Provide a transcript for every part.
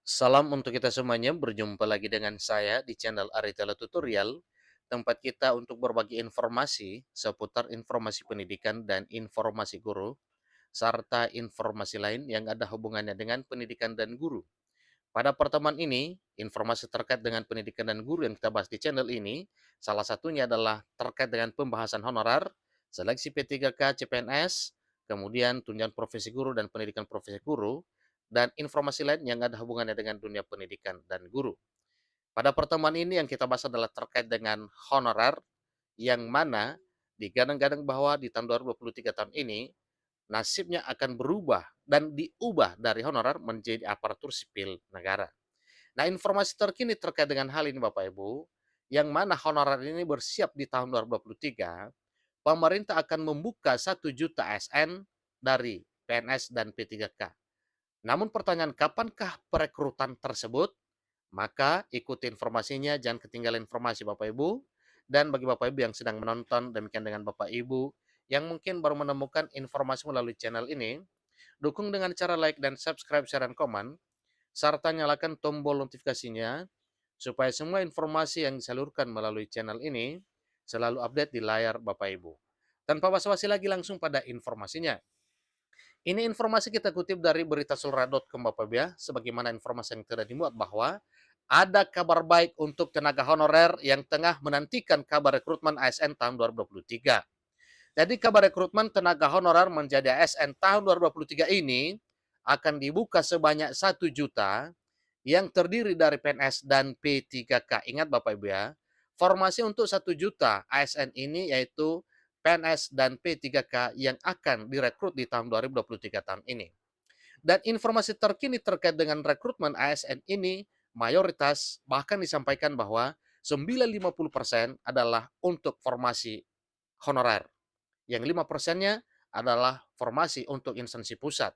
Salam untuk kita semuanya, berjumpa lagi dengan saya di channel Aritela Tutorial, tempat kita untuk berbagi informasi seputar informasi pendidikan dan informasi guru, serta informasi lain yang ada hubungannya dengan pendidikan dan guru. Pada pertemuan ini, informasi terkait dengan pendidikan dan guru yang kita bahas di channel ini, salah satunya adalah terkait dengan pembahasan honorar, seleksi P3K CPNS, kemudian tunjangan profesi guru dan pendidikan profesi guru, dan informasi lain yang ada hubungannya dengan dunia pendidikan dan guru. Pada pertemuan ini yang kita bahas adalah terkait dengan honorar, yang mana digadang-gadang bahwa di tahun 2023 tahun ini, nasibnya akan berubah dan diubah dari honorar menjadi aparatur sipil negara. Nah, informasi terkini terkait dengan hal ini Bapak Ibu, yang mana honorer ini bersiap di tahun 2023, pemerintah akan membuka 1 juta ASN dari PNS dan P3K. Namun pertanyaan kapankah perekrutan tersebut? Maka ikuti informasinya, jangan ketinggalan informasi Bapak Ibu. Dan bagi Bapak Ibu yang sedang menonton, demikian dengan Bapak Ibu yang mungkin baru menemukan informasi melalui channel ini, dukung dengan cara like dan subscribe, share, dan komen, serta nyalakan tombol notifikasinya supaya semua informasi yang disalurkan melalui channel ini selalu update di layar Bapak Ibu. Tanpa basa-basi lagi langsung pada informasinya. Ini informasi kita kutip dari beritasulra.com Bapak Ibu ya, sebagaimana informasi yang telah dimuat bahwa ada kabar baik untuk tenaga honorer yang tengah menantikan kabar rekrutmen ASN tahun 2023. Jadi kabar rekrutmen tenaga honorer menjadi ASN tahun 2023 ini akan dibuka sebanyak 1 juta yang terdiri dari PNS dan P3K. Ingat Bapak Ibu ya, formasi untuk 1 juta ASN ini yaitu PNS dan P3K yang akan direkrut di tahun 2023 tahun ini. Dan informasi terkini terkait dengan rekrutmen ASN ini mayoritas bahkan disampaikan bahwa 950% adalah untuk formasi honorer. Yang 5%-nya adalah formasi untuk instansi pusat.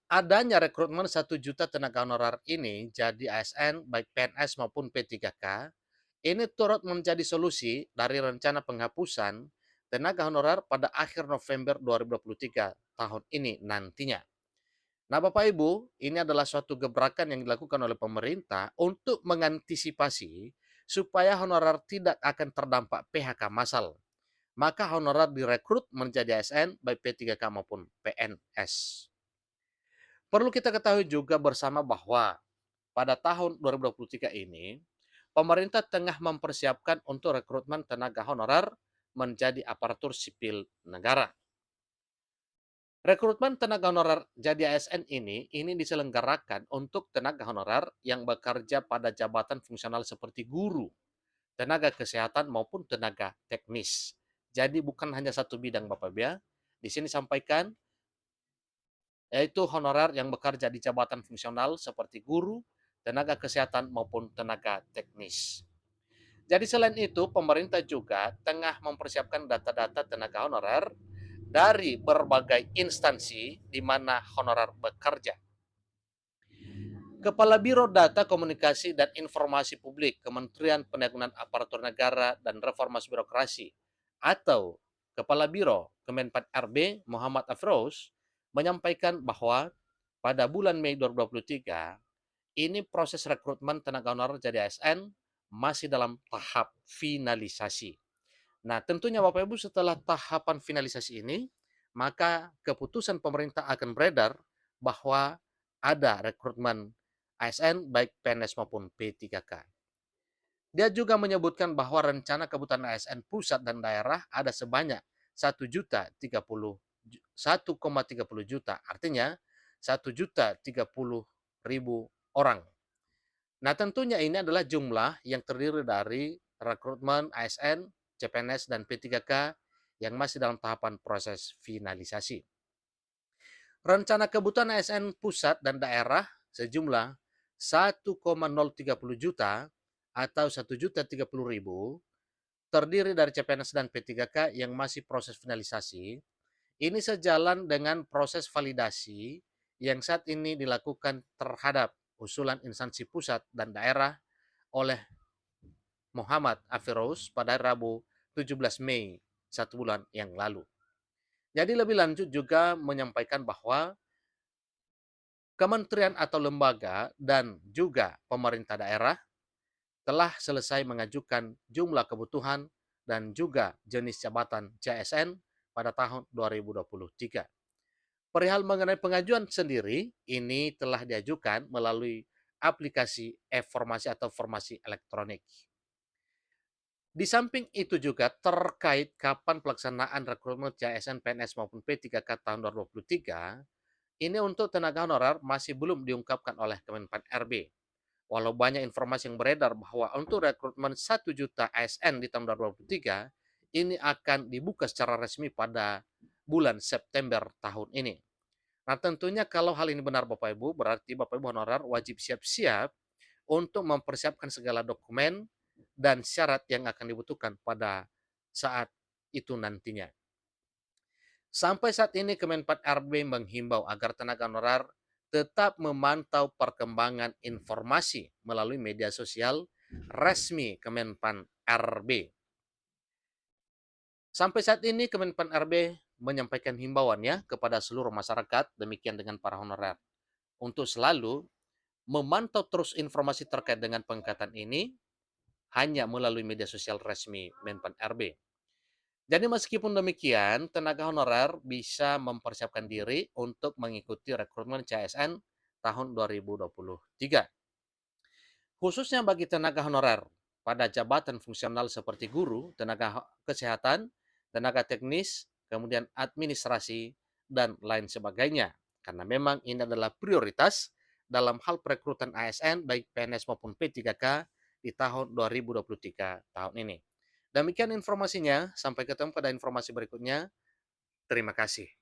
Adanya rekrutmen 1 juta tenaga honorer ini jadi ASN baik PNS maupun P3K, ini turut menjadi solusi dari rencana penghapusan tenaga honorer pada akhir November 2023 tahun ini nantinya. Nah, Bapak Ibu, ini adalah suatu gebrakan yang dilakukan oleh pemerintah untuk mengantisipasi supaya honorer tidak akan terdampak PHK massal. Maka honorer direkrut menjadi ASN baik P3K maupun PNS. Perlu kita ketahui juga bersama bahwa pada tahun 2023 ini, pemerintah tengah mempersiapkan untuk rekrutmen tenaga honorer menjadi aparatur sipil negara. Rekrutmen tenaga honorer jadi ASN ini diselenggarakan untuk tenaga honorer yang bekerja pada jabatan fungsional seperti guru, tenaga kesehatan maupun tenaga teknis. Jadi bukan hanya satu bidang Bapak Ibu ya. Di sini sampaikan yaitu honorer yang bekerja di jabatan fungsional seperti guru, tenaga kesehatan maupun tenaga teknis. Jadi selain itu, pemerintah juga tengah mempersiapkan data-data tenaga honorer dari berbagai instansi di mana honorer bekerja. Kepala Biro Data Komunikasi dan Informasi Publik Kementerian Pendayagungan Aparatur Negara dan Reformasi Birokrasi atau Kepala Biro Kemenpan RB Muhammad Afroz menyampaikan bahwa pada bulan Mei 2023 ini proses rekrutmen tenaga honorer jadi ASN masih dalam tahap finalisasi. Nah, tentunya Bapak Ibu setelah tahapan finalisasi ini, maka keputusan pemerintah akan beredar bahwa ada rekrutmen ASN baik PNS maupun P3K. Dia juga menyebutkan bahwa rencana kebutuhan ASN pusat dan daerah ada sebanyak 1,30 juta, artinya 1.030.000 orang. Nah, tentunya ini adalah jumlah yang terdiri dari rekrutmen ASN, CPNS, dan P3K yang masih dalam tahapan proses finalisasi. Rencana kebutuhan ASN pusat dan daerah sejumlah 1,030 juta atau 1.030.000 terdiri dari CPNS dan P3K yang masih proses finalisasi. Ini sejalan dengan proses validasi yang saat ini dilakukan terhadap usulan instansi pusat dan daerah oleh Muhammad Afiroz pada Rabu 17 Mei, 1 bulan yang lalu. Jadi lebih lanjut juga menyampaikan bahwa kementerian atau lembaga dan juga pemerintah daerah telah selesai mengajukan jumlah kebutuhan dan juga jenis jabatan CSN pada tahun 2023. Perihal mengenai pengajuan sendiri, ini telah diajukan melalui aplikasi e-formasi atau formasi elektronik. Di samping itu juga terkait kapan pelaksanaan rekrutmen CSN, PNS maupun P3K tahun 2023, ini untuk tenaga honorer masih belum diungkapkan oleh Kemenpan RB. Walau banyak informasi yang beredar bahwa untuk rekrutmen 1 juta ASN di tahun 2023, ini akan dibuka secara resmi pada bulan September tahun ini. Nah, tentunya kalau hal ini benar Bapak Ibu, berarti Bapak Ibu honorer wajib siap-siap untuk mempersiapkan segala dokumen dan syarat yang akan dibutuhkan pada saat itu nantinya. Sampai saat ini Kemenpan RB menghimbau agar tenaga honorer tetap memantau perkembangan informasi melalui media sosial resmi Kemenpan RB. Sampai saat ini Kemenpan RB menyampaikan himbauannya kepada seluruh masyarakat, demikian dengan para honorer, untuk selalu memantau terus informasi terkait dengan pengangkatan ini hanya melalui media sosial resmi Menpan RB. Jadi meskipun demikian, tenaga honorer bisa mempersiapkan diri untuk mengikuti rekrutmen CSN tahun 2023. Khususnya bagi tenaga honorer pada jabatan fungsional seperti guru, tenaga kesehatan, tenaga teknis, kemudian administrasi, dan lain sebagainya. Karena memang ini adalah prioritas dalam hal perekrutan ASN baik PNS maupun P3K di tahun 2023 tahun ini. Demikian informasinya, sampai ketemu pada informasi berikutnya. Terima kasih.